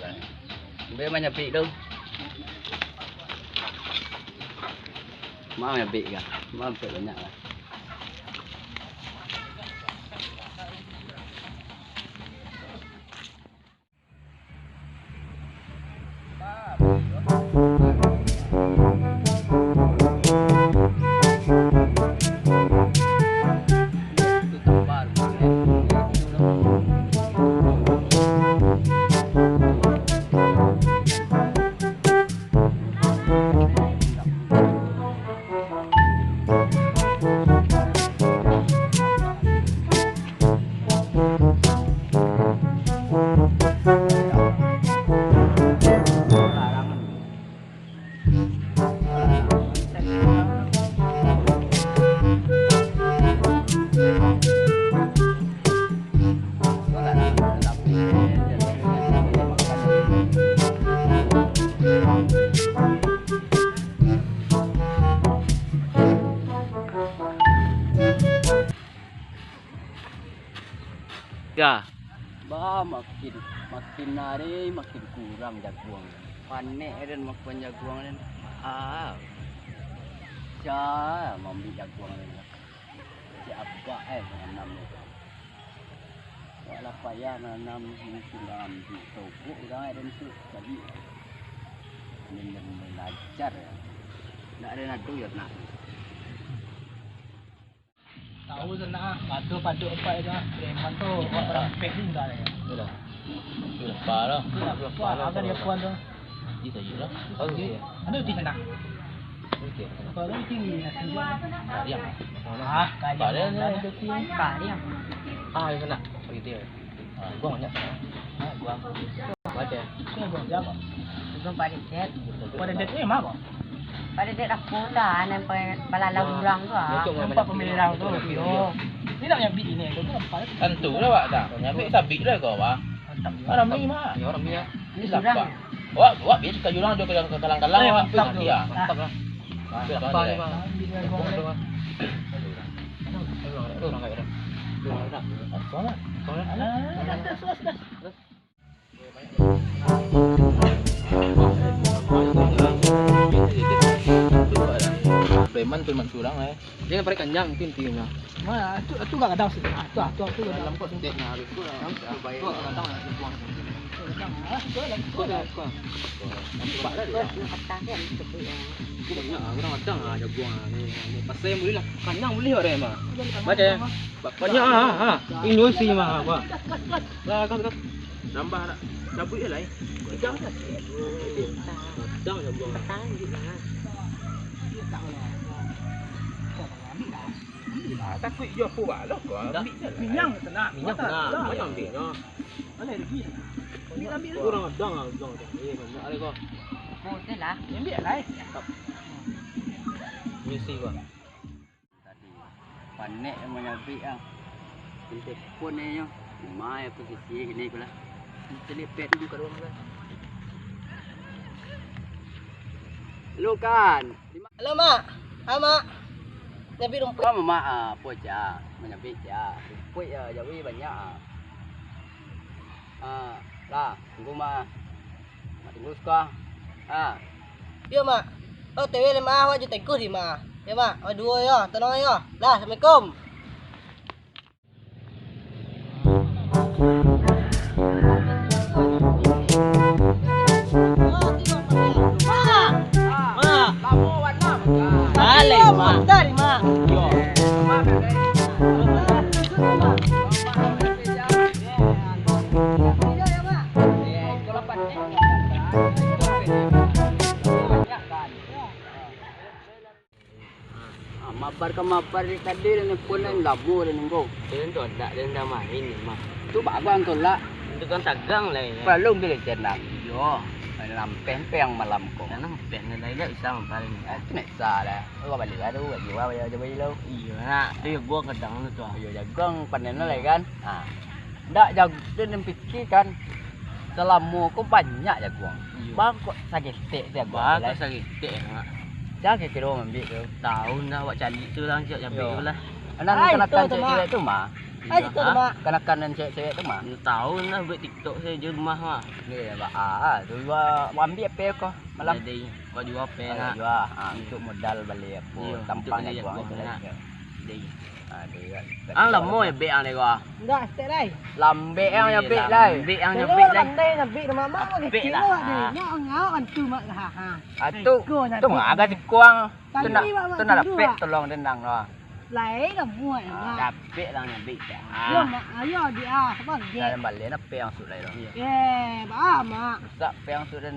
kan. Dia mah nyapik tu. Mau nyapik kan? Mau nyapik banyak lah. Ya, makin hari makin kurang jaguang. Panek dan makan jaguang dan mambi jaguang dan siapa nanam itu. Walau payah nanam mungkin ambil topuk dah dan tu tadi belajar. Nak ada nadu ya nak. Tahu sana padu apa itu preman tu orang pekling dah ya. Sudah. Sudah parah. Apa dia puan tu? Itu je lah. Okey. Ada di sana. Okey. Kalau tinggi senja. Kalian. Kalian ada tinggi. Kalian. Di sana. Begitu ya. Gua banyak. Gua. Baca. Kau buat apa? Belum pada set. Pada date ni mah apa? Pada date aku dah nampak balalau durang tu ah. Nampak pemilik lau tu. Ni nak yang bid ini tu apa? Tentu lah Pak dah. Nyampe sabik dah kau Pak. Orang ni mah. Ya orang ni. Ini siapa? Wah biasa kau jurang ada kalang-kalang Pak. Iya. Mantap lah. Apa ni Pak? Orang kaya dah. Soalnya. Sudah. Preman curang dia kan paling kenyang pintinya. Mana tu gak kadang sih. Tu Dalam kok sentiknya habis tu lah. Baik. Kadang ada buang. Kok dah. Nampak dah dia. Kata kan seperti Aku banyak orang kadang ada buang ni. Pasal yang boleh lah. Kenyang boleh orang mah. Baca. Banyak Indonesia mah apa. Lah kau nambah nak. Cabut je lah. Kadang dah. Kadang ada buang. Takut je apa balah kau ambil je lah. minyak kena. Minyak ambilnya. Mana lagi? Ambil Orang adang banyak ada kau. betul lah. Ambil lah. Misi kau. Tadi panek yang menyabik ah. Untuk pun ni yo. Mai apa sisi gini pula. Telepet dulu kat ruang kan. Lu kan. Halo mak. Mak. Tapi rumput. Apa mak apa aja menyabik ya. Rumput ya jadi banyak. Lah, tunggu mak. Mak tunggu suka. Ya mak. Oh tewe le mak awak je teguh di mak. Ya mak, awak dua ya, tenang ya. Lah, Assalamualaikum. Balik mak. Dari mak. Mabar di tadi dan pun labu dan nunggu. Dia tu tak dia dah main ni mah. Tu bagang tolak. Itu kan tagang lah ya. Perlu bila jenang. Yo, dalam pempeng malam ko. Nang pen na dah isang paling. Itu nak salah. Gua balik lah tu, gua bayar je balik lu. Iya nak, dia gua kadang tu. Yo jagang panen lagi kan. Ndak jago dia fikir kan. Selama ko banyak jagung. Bang kok sakit tek dia gua. Bang sakit tek mak. Jangan kira ambil tu. Tahun dah buat calik tu lah, cak jambil tu lah. Anak kena cek tu mah. Ayo tu mak. Kenakan dan cewek-cewek tu mak. Tahu lah buat TikTok saya je rumah mah. Ni mak tu ambil apa kau malam. Jadi kau jual apa Ah, nak? jual untuk modal balik apa Iya, tampang untuk nak buang beli itu nak. lagi. Jadi. Dia. Ang lamo ya be ang nego. Enggak, stay lai. Lambe yang nyabik lai. Be ang Dia nyabik lah. landai nak bik nama mak ni. Bik lah. Kilo ada. Nyau ngau an tu mak ha ha. Atu tu mak agak dikuang. Tu nak Tadi, Mak, tu nak dulu, lepek Mak. tolong tendang lah. Lai dah buat mak. Dapat lah nyabik. Yo mak, ayo dia apa dia. Dalam balik nak pe yang sud lai dah. Ba mak. Sak pe yang sud dan.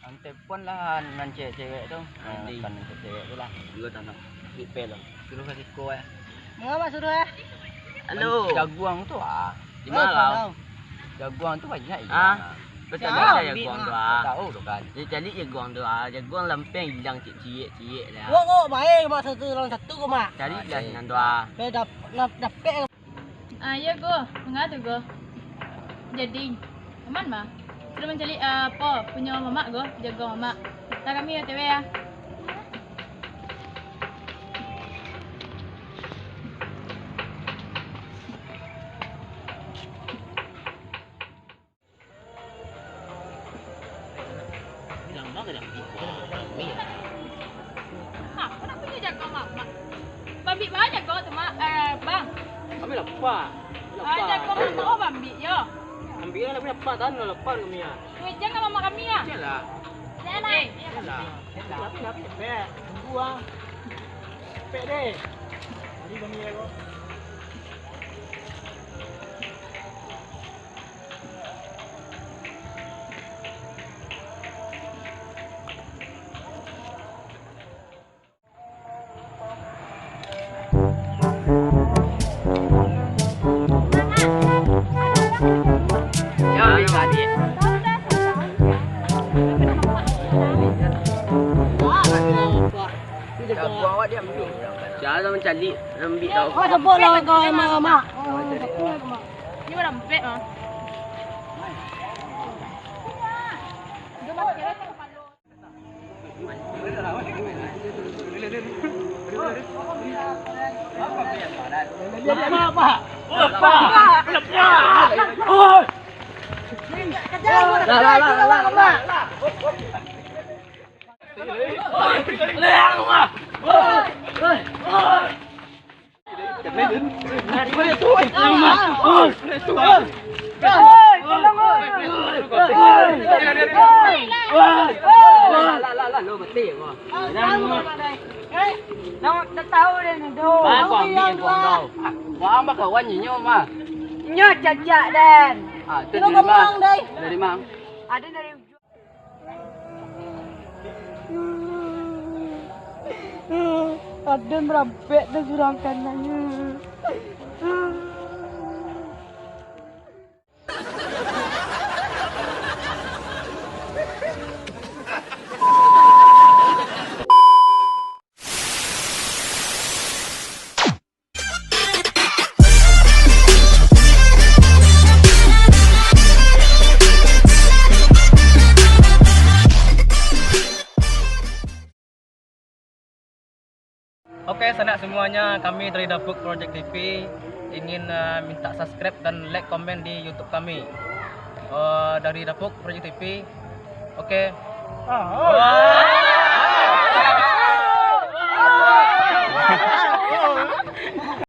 Ante pun lah nan cewek-cewek tu. Nanti. Kan nan cewek tu lah. Dulu tanam. Di pe lah. Suruh kasih ko eh. Mengapa suruh Halo. Jaguang tu ah. Di mana kau? Jaguang tu banyak ikan. Ah. Betul Jauh, tak Bik, jaguang Mak. tu Tak ah. tahu tu kan. Dia cari jaguang tu ah. Jaguang lempeng hilang cik-cik dah. Wok baik mak satu orang satu ko mak. Cari dah sinan tu ah. Be dapat Ya go, mengapa go? Jadi, aman mah. Sudah mencari apa punya mamak go, jaga mamak. Tak kami OTW ya. Mak, kenapa dia jaga mamak? Babi banyak go tu mak. Bang. Kami lepas. Jaga mamak oh babi yo. Ambil lah lepas tanah lepas kami ah. Weh jangan mamak kami ya. Yalah. Jangan. Yalah. Tapi pe. Buang. Pe deh. Hari kami ya kau. Ya, tadi. Jaguang awak dia ambil. Jangan mencari rembik tau. Oh sebut lah kau mak. Ni orang pek ah. Dia mak kira tak palu. Wang bakal wan nyo mah. Nyo cacak dan. Ah, tu Tengok kemang deh. Dari mang. Ada dari ada merapet dan surang kanannya. Oke, sanak semuanya, kami dari Dapuk Project TV ingin minta subscribe dan like komen di YouTube kami. Dari Dapuk Project TV. Oke. Ah.